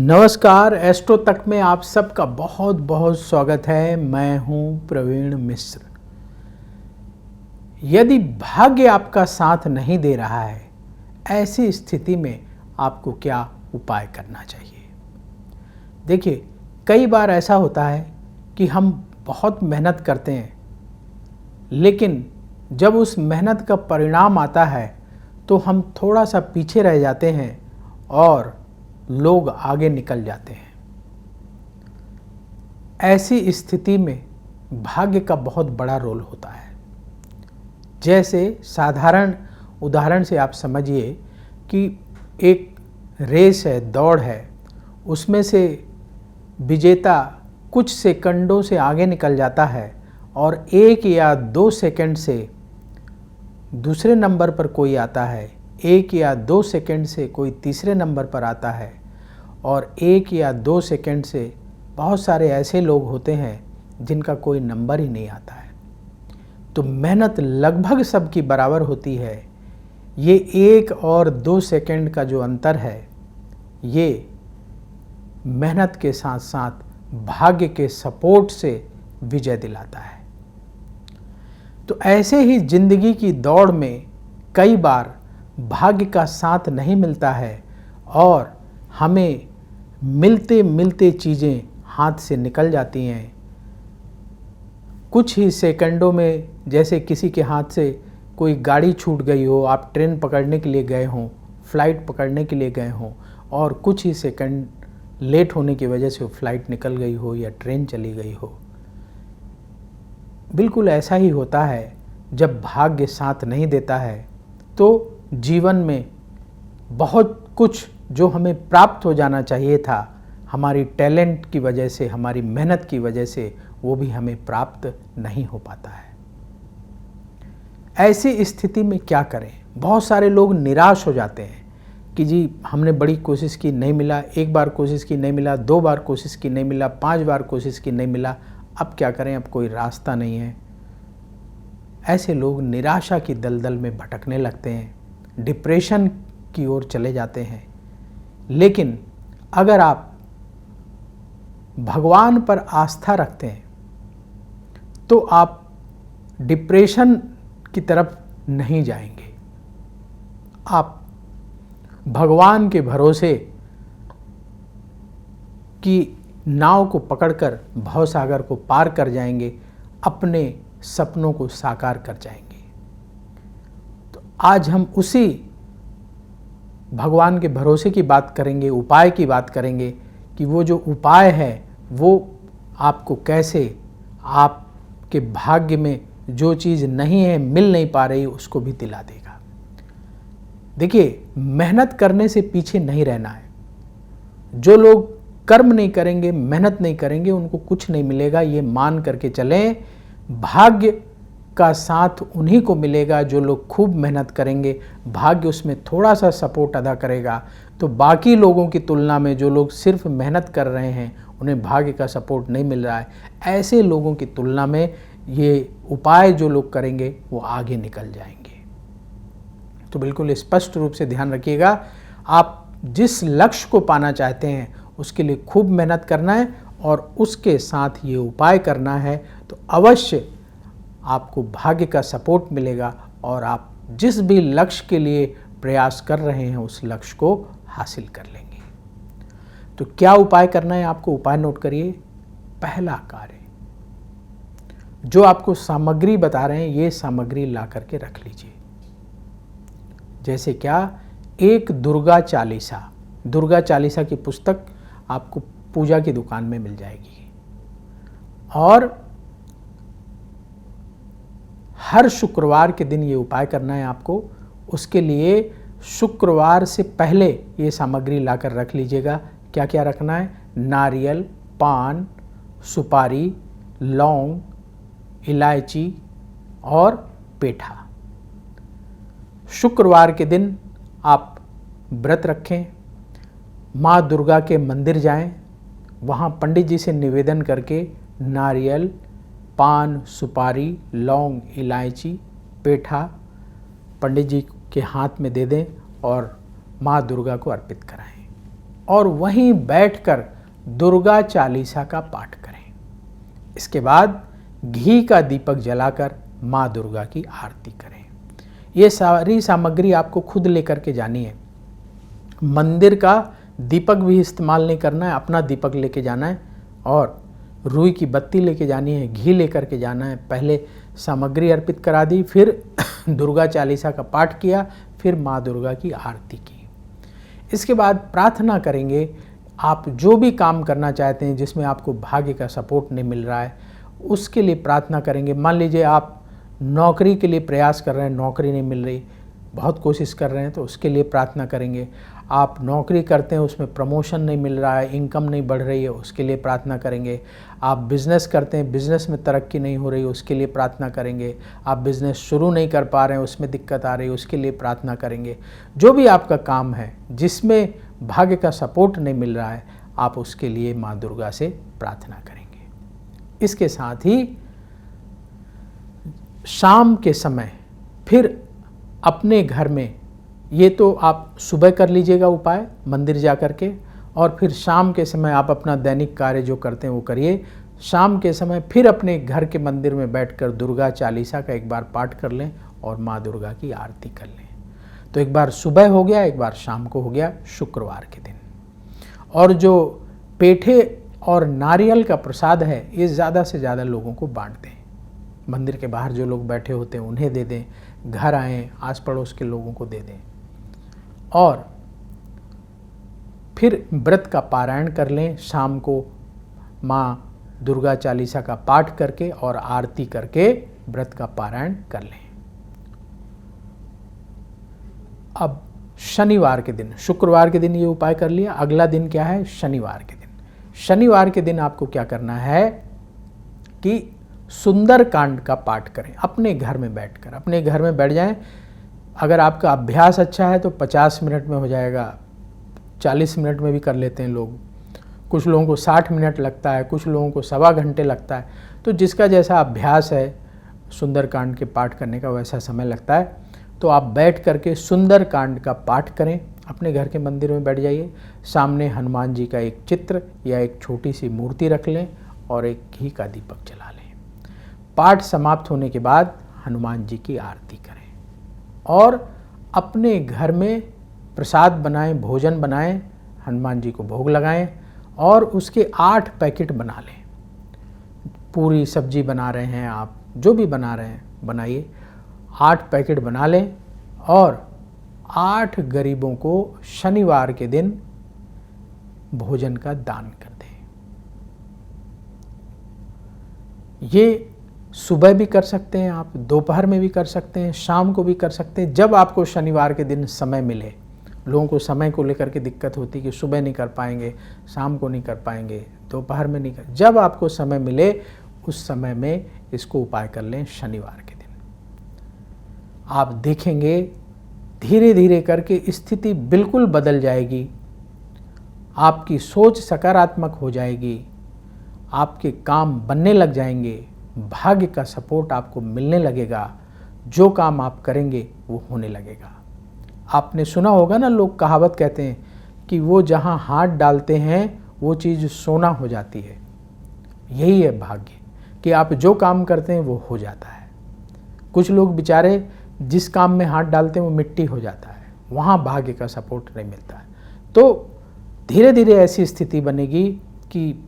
नमस्कार, एस्ट्रो तक में आप सबका बहुत बहुत स्वागत है। मैं हूं प्रवीण मिश्र। यदि भाग्य आपका साथ नहीं दे रहा है, ऐसी स्थिति में आपको क्या उपाय करना चाहिए? देखिए, कई बार ऐसा होता है कि हम बहुत मेहनत करते हैं, लेकिन जब उस मेहनत का परिणाम आता है तो हम थोड़ा सा पीछे रह जाते हैं और लोग आगे निकल जाते हैं। ऐसी स्थिति में भाग्य का बहुत बड़ा रोल होता है। जैसे साधारण उदाहरण से आप समझिए कि एक रेस है, दौड़ है, उसमें से विजेता कुछ सेकंडों से आगे निकल जाता है और 1 या 2 सेकंड से दूसरे नंबर पर कोई आता है, 1 या 2 सेकंड से कोई तीसरे नंबर पर आता है और 1 या 2 सेकंड से बहुत सारे ऐसे लोग होते हैं जिनका कोई नंबर ही नहीं आता है। तो मेहनत लगभग सबकी बराबर होती है। ये 1 और 2 सेकंड का जो अंतर है, ये मेहनत के साथ साथ भाग्य के सपोर्ट से विजय दिलाता है। तो ऐसे ही जिंदगी की दौड़ में कई बार भाग्य का साथ नहीं मिलता है और हमें मिलते मिलते चीज़ें हाथ से निकल जाती हैं। कुछ ही सेकंडों में, जैसे किसी के हाथ से कोई गाड़ी छूट गई हो, आप ट्रेन पकड़ने के लिए गए हों, फ्लाइट पकड़ने के लिए गए हों और कुछ ही सेकंड लेट होने की वजह से वो फ्लाइट निकल गई हो या ट्रेन चली गई हो। बिल्कुल ऐसा ही होता है। जब भाग्य साथ नहीं देता है तो जीवन में बहुत कुछ जो हमें प्राप्त हो जाना चाहिए था, हमारी टैलेंट की वजह से, हमारी मेहनत की वजह से, वो भी हमें प्राप्त नहीं हो पाता है। ऐसी स्थिति में क्या करें? बहुत सारे लोग निराश हो जाते हैं कि जी हमने बड़ी कोशिश की, नहीं मिला, 1 बार कोशिश की नहीं मिला, 2 बार कोशिश की नहीं मिला, 5 बार कोशिश की नहीं मिला, अब क्या करें, अब कोई रास्ता नहीं है। ऐसे लोग निराशा की दलदल में भटकने लगते हैं, डिप्रेशन की ओर चले जाते हैं। लेकिन अगर आप भगवान पर आस्था रखते हैं तो आप डिप्रेशन की तरफ नहीं जाएंगे। आप भगवान के भरोसे की नाव को पकड़कर भवसागर को पार कर जाएंगे, अपने सपनों को साकार कर जाएंगे। तो आज हम उसी भगवान के भरोसे की बात करेंगे, उपाय की बात करेंगे कि वो जो उपाय है वो आपको कैसे आपके भाग्य में जो चीज़ नहीं है, मिल नहीं पा रही, उसको भी दिला देगा। देखिए, मेहनत करने से पीछे नहीं रहना है। जो लोग कर्म नहीं करेंगे, मेहनत नहीं करेंगे, उनको कुछ नहीं मिलेगा, ये मान करके चलें। भाग्य का साथ उन्हीं को मिलेगा जो लोग खूब मेहनत करेंगे। भाग्य उसमें थोड़ा सा सपोर्ट अदा करेगा, तो बाकी लोगों की तुलना में जो लोग सिर्फ मेहनत कर रहे हैं, उन्हें भाग्य का सपोर्ट नहीं मिल रहा है, ऐसे लोगों की तुलना में ये उपाय जो लोग करेंगे वो आगे निकल जाएंगे। तो बिल्कुल स्पष्ट रूप से ध्यान रखिएगा, आप जिस लक्ष्य को पाना चाहते हैं उसके लिए खूब मेहनत करना है और उसके साथ ये उपाय करना है, तो अवश्य आपको भाग्य का सपोर्ट मिलेगा और आप जिस भी लक्ष्य के लिए प्रयास कर रहे हैं उस लक्ष्य को हासिल कर लेंगे। तो क्या उपाय करना है आपको? उपाय नोट करिए। पहला कार्य, जो आपको सामग्री बता रहे हैं, ये सामग्री ला करके रख लीजिए। जैसे क्या? एक दुर्गा चालीसा की पुस्तक आपको पूजा की दुकान में मिल जाएगी और हर शुक्रवार के दिन ये उपाय करना है आपको। उसके लिए शुक्रवार से पहले ये सामग्री लाकर रख लीजिएगा। क्या क्या रखना है? नारियल, पान, सुपारी, लौंग, इलायची और पेठा। शुक्रवार के दिन आप व्रत रखें, माँ दुर्गा के मंदिर जाएं, वहाँ पंडित जी से निवेदन करके नारियल, पान, सुपारी, लौंग, इलायची, पेठा पंडित जी के हाथ में दे दें और माँ दुर्गा को अर्पित कराएं। और वहीं बैठकर दुर्गा चालीसा का पाठ करें। इसके बाद घी का दीपक जलाकर माँ दुर्गा की आरती करें। ये सारी सामग्री आपको खुद लेकर के जानी है। मंदिर का दीपक भी इस्तेमाल नहीं करना है, अपना दीपक लेके जाना है और रुई की बत्ती लेके जानी है, घी लेकर के जाना है। पहले सामग्री अर्पित करा दी, फिर दुर्गा चालीसा का पाठ किया, फिर माँ दुर्गा की आरती की। इसके बाद प्रार्थना करेंगे। आप जो भी काम करना चाहते हैं जिसमें आपको भाग्य का सपोर्ट नहीं मिल रहा है, उसके लिए प्रार्थना करेंगे। मान लीजिए आप नौकरी के लिए प्रयास कर रहे हैं, नौकरी नहीं मिल रही, बहुत कोशिश कर रहे हैं, तो उसके लिए प्रार्थना करेंगे। आप नौकरी करते हैं, उसमें प्रमोशन नहीं मिल रहा है, इनकम नहीं बढ़ रही है, उसके लिए प्रार्थना करेंगे। आप बिज़नेस करते हैं, बिज़नेस में तरक्की नहीं हो रही, उसके लिए प्रार्थना करेंगे। आप बिज़नेस शुरू नहीं कर पा रहे हैं, उसमें दिक्कत आ रही है, उसके लिए प्रार्थना करेंगे। जो भी आपका काम है जिसमें भाग्य का सपोर्ट नहीं मिल रहा है, आप उसके लिए माँ दुर्गा से प्रार्थना करेंगे। इसके साथ ही शाम के समय फिर अपने घर में, ये तो आप सुबह कर लीजिएगा उपाय मंदिर जा कर के, और फिर शाम के समय आप अपना दैनिक कार्य जो करते हैं वो करिए। शाम के समय फिर अपने घर के मंदिर में बैठकर दुर्गा चालीसा का एक बार पाठ कर लें और माँ दुर्गा की आरती कर लें। तो एक बार सुबह हो गया, एक बार शाम को हो गया, शुक्रवार के दिन। और जो पेठे और नारियल का प्रसाद है, ये ज़्यादा से ज़्यादा लोगों को बांट दें। मंदिर के बाहर जो लोग बैठे होते हैं उन्हें दे दें, घर आएँ आस पड़ोस के लोगों को दे दें। और फिर व्रत का पारायण कर लें। शाम को माँ दुर्गा चालीसा का पाठ करके और आरती करके व्रत का पारायण कर लें। अब शनिवार के दिन, शुक्रवार के दिन ये उपाय कर लिया, अगला दिन क्या है? शनिवार के दिन। शनिवार के दिन आपको क्या करना है कि सुंदर कांड का पाठ करें। अपने घर में बैठकर, अपने घर में बैठ जाएं। अगर आपका अभ्यास अच्छा है तो 50 मिनट में हो जाएगा, 40 मिनट में भी कर लेते हैं लोग। कुछ लोगों को 60 मिनट लगता है, कुछ लोगों को सवा घंटे लगता है। तो जिसका जैसा अभ्यास है सुंदरकांड के पाठ करने का, वैसा समय लगता है। तो आप बैठ करके सुंदरकांड का पाठ करें। अपने घर के मंदिर में बैठ जाइए, सामने हनुमान जी का एक चित्र या एक छोटी सी मूर्ति रख लें और एक घी का दीपक जला लें। पाठ समाप्त होने के बाद हनुमान जी की आरती करें और अपने घर में प्रसाद बनाएं, भोजन बनाएं, हनुमान जी को भोग लगाएं और उसके 8 पैकेट बना लें। पूरी सब्जी बना रहे हैं आप, जो भी बना रहे हैं बनाइए, 8 पैकेट बना लें और 8 गरीबों को शनिवार के दिन भोजन का दान कर दें। ये सुबह भी कर सकते हैं आप, दोपहर में भी कर सकते हैं, शाम को भी कर सकते हैं, जब आपको शनिवार के दिन समय मिले। लोगों को समय को लेकर के दिक्कत होती है कि सुबह नहीं कर पाएंगे, शाम को नहीं कर पाएंगे, दोपहर में नहीं कर, जब आपको समय मिले उस समय में इसको उपाय कर लें शनिवार के दिन। आप देखेंगे धीरे धीरे करके स्थिति बिल्कुल बदल जाएगी, आपकी सोच सकारात्मक हो जाएगी, आपके काम बनने लग जाएंगे, भाग्य का सपोर्ट आपको मिलने लगेगा, जो काम आप करेंगे वो होने लगेगा। आपने सुना होगा ना, लोग कहावत कहते हैं कि वो जहाँ हाथ डालते हैं वो चीज़ सोना हो जाती है। यही है भाग्य, कि आप जो काम करते हैं वो हो जाता है। कुछ लोग बेचारे जिस काम में हाथ डालते हैं वो मिट्टी हो जाता है, वहाँ भाग्य का सपोर्ट नहीं मिलता है। तो धीरे धीरे ऐसी स्थिति बनेगी कि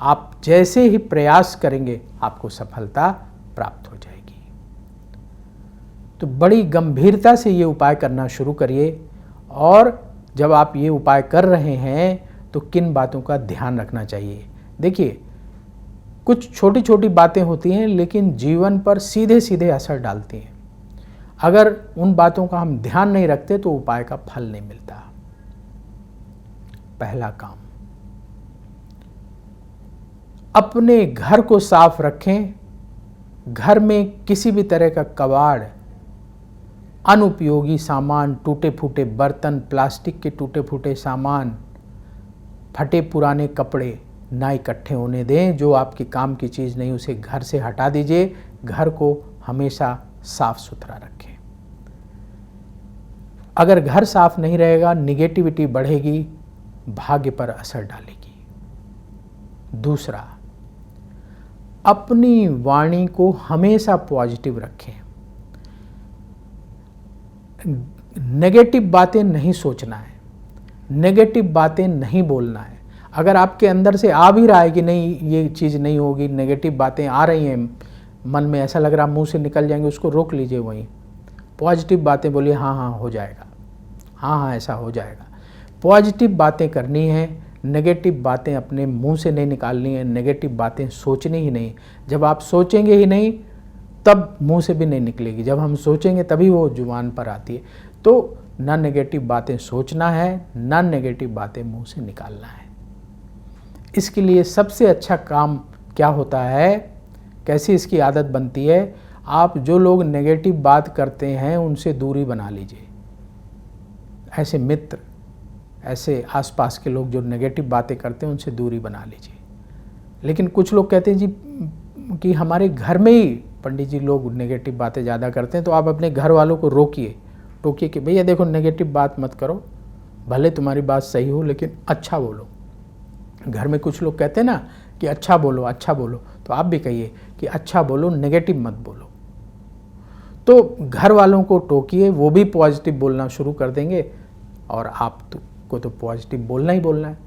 आप जैसे ही प्रयास करेंगे आपको सफलता प्राप्त हो जाएगी। तो बड़ी गंभीरता से ये उपाय करना शुरू करिए। और जब आप ये उपाय कर रहे हैं तो किन बातों का ध्यान रखना चाहिए? देखिए, कुछ छोटी छोटी बातें होती हैं लेकिन जीवन पर सीधे सीधे असर डालती हैं। अगर उन बातों का हम ध्यान नहीं रखते तो उपाय का फल नहीं मिलता। पहला काम, अपने घर को साफ रखें। घर में किसी भी तरह का कबाड़, अनुपयोगी सामान, टूटे फूटे बर्तन, प्लास्टिक के टूटे फूटे सामान, फटे पुराने कपड़े ना इकट्ठे होने दें। जो आपके काम की चीज़ नहीं उसे घर से हटा दीजिए। घर को हमेशा साफ सुथरा रखें। अगर घर साफ नहीं रहेगा, निगेटिविटी बढ़ेगी, भाग्य पर असर डालेगी। दूसरा, अपनी वाणी को हमेशा पॉजिटिव रखें। नेगेटिव बातें नहीं सोचना है, नेगेटिव बातें नहीं बोलना है। अगर आपके अंदर से आ भी रहा है कि नहीं ये चीज़ नहीं होगी, नेगेटिव बातें आ रही हैं मन में, ऐसा लग रहा है मुंह से निकल जाएंगे, उसको रोक लीजिए। वहीं पॉजिटिव बातें बोलिए, हाँ हाँ हो जाएगा, हाँ हाँ ऐसा हो जाएगा। पॉजिटिव बातें करनी है, नेगेटिव बातें अपने मुंह से नहीं निकालनी है, नेगेटिव बातें सोचनी ही नहीं। जब आप सोचेंगे ही नहीं तब मुंह से भी नहीं निकलेगी, जब हम सोचेंगे तभी वो जुबान पर आती है। तो ना नेगेटिव बातें सोचना है, ना नेगेटिव बातें मुंह से निकालना है। इसके लिए सबसे अच्छा काम क्या होता है, कैसी इसकी आदत बनती है, आप जो लोग नेगेटिव बात करते हैं उनसे दूरी बना लीजिए। ऐसे मित्र, ऐसे आसपास के लोग जो नेगेटिव बातें करते हैं उनसे दूरी बना लीजिए। लेकिन कुछ लोग कहते हैं जी कि हमारे घर में ही पंडित जी लोग नेगेटिव बातें ज़्यादा करते हैं, तो आप अपने घर वालों को रोकिए, टोकिए कि भैया देखो नेगेटिव बात मत करो, भले तुम्हारी बात सही हो लेकिन अच्छा बोलो। घर में कुछ लोग कहते हैं ना कि अच्छा बोलो अच्छा बोलो, तो आप भी कहिए कि अच्छा बोलो, नेगेटिव मत बोलो। तो घर वालों को टोकिए, वो भी पॉजिटिव बोलना शुरू कर देंगे और आपको तो पॉजिटिव बोलना ही बोलना है।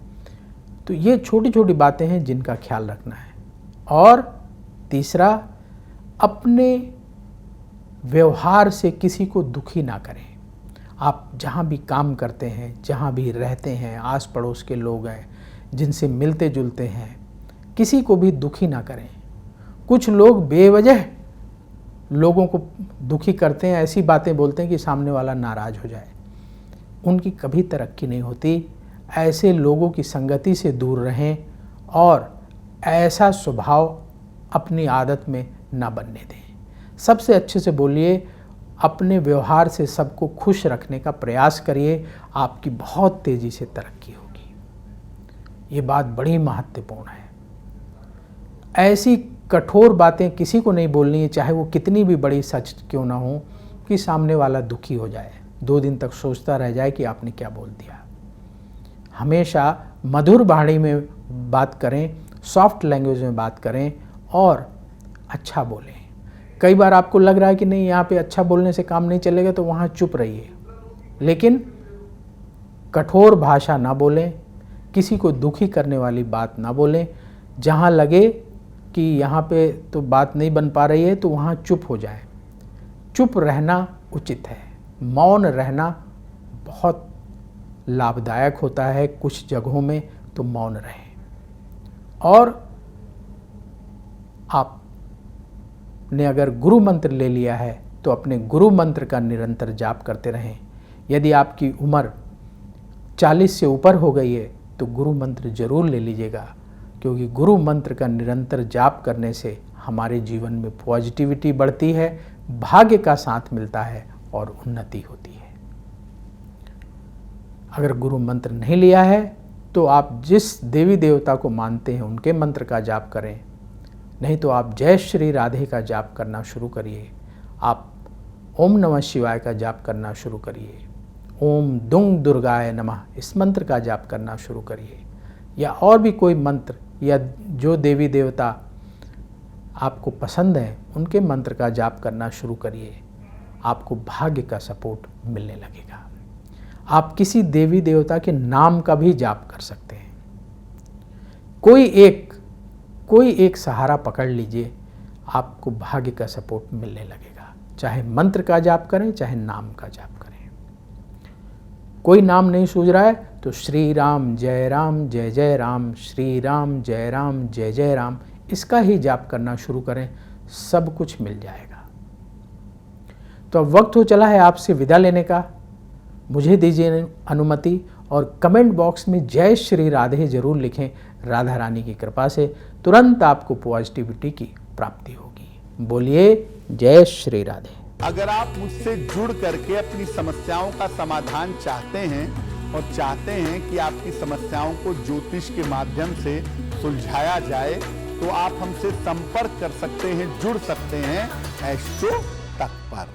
तो ये छोटी छोटी बातें हैं जिनका ख्याल रखना है। और तीसरा, अपने व्यवहार से किसी को दुखी ना करें। आप जहाँ भी काम करते हैं, जहाँ भी रहते हैं, आस पड़ोस के लोग हैं जिनसे मिलते जुलते हैं, किसी को भी दुखी ना करें। कुछ लोग बेवजह लोगों को दुखी करते हैं, ऐसी बातें बोलते हैं कि सामने वाला नाराज़ हो जाए, उनकी कभी तरक्की नहीं होती। ऐसे लोगों की संगति से दूर रहें और ऐसा स्वभाव अपनी आदत में ना बनने दें। सबसे अच्छे से बोलिए, अपने व्यवहार से सबको खुश रखने का प्रयास करिए, आपकी बहुत तेज़ी से तरक्की होगी। ये बात बड़ी महत्वपूर्ण है। ऐसी कठोर बातें किसी को नहीं बोलनी है, चाहे वो कितनी भी बड़ी सच क्यों ना हो, कि सामने वाला दुखी हो जाए, 2 दिन तक सोचता रह जाए कि आपने क्या बोल दिया। हमेशा मधुर वाणी में बात करें, सॉफ्ट लैंग्वेज में बात करें और अच्छा बोलें। कई बार आपको लग रहा है कि नहीं यहाँ पे अच्छा बोलने से काम नहीं चलेगा, तो वहाँ चुप रहिए, लेकिन कठोर भाषा ना बोलें, किसी को दुखी करने वाली बात ना बोलें। जहाँ लगे कि यहाँ पे तो बात नहीं बन पा रही है तो वहाँ चुप हो जाए। चुप रहना उचित है, मौन रहना बहुत लाभदायक होता है कुछ जगहों में, तो मौन रहें। और आपने अगर गुरु मंत्र ले लिया है तो अपने गुरु मंत्र का निरंतर जाप करते रहें। यदि आपकी उम्र 40 से ऊपर हो गई है तो गुरु मंत्र जरूर ले लीजिएगा, क्योंकि गुरु मंत्र का निरंतर जाप करने से हमारे जीवन में पॉजिटिविटी बढ़ती है, भाग्य का साथ मिलता है और उन्नति होती है। अगर गुरु मंत्र नहीं लिया है तो आप जिस देवी देवता को मानते हैं उनके मंत्र का जाप करें, नहीं तो आप जय श्री राधे का जाप करना शुरू करिए। आप ओम नमः शिवाय का जाप करना शुरू करिए, ओम दुंग दुर्गाय नमः इस मंत्र का जाप करना शुरू करिए, या और भी कोई मंत्र या जो देवी देवता आपको पसंद है उनके मंत्र का जाप करना शुरू करिए। आपको भाग्य का सपोर्ट मिलने लगेगा। आप किसी देवी देवता के नाम का भी जाप कर सकते हैं। कोई एक सहारा पकड़ लीजिए, आपको भाग्य का सपोर्ट मिलने लगेगा। चाहे मंत्र का जाप करें, चाहे नाम का जाप करें। कोई नाम नहीं सूझ रहा है तो श्री राम जय जय राम, श्री राम जय जय राम, इसका ही जाप करना शुरू करें, सब कुछ मिल जाएगा। तो अब वक्त हो चला है आपसे विदा लेने का। मुझे दीजिए अनुमति और कमेंट बॉक्स में जय श्री राधे जरूर लिखें। राधा रानी की कृपा से तुरंत आपको पॉजिटिविटी की प्राप्ति होगी। बोलिए जय श्री राधे। अगर आप मुझसे जुड़ करके अपनी समस्याओं का समाधान चाहते हैं और चाहते हैं कि आपकी समस्याओं को ज्योतिष के माध्यम से सुलझाया जाए, तो आप हमसे संपर्क कर सकते हैं, जुड़ सकते हैं एस्ट्रो तक पर।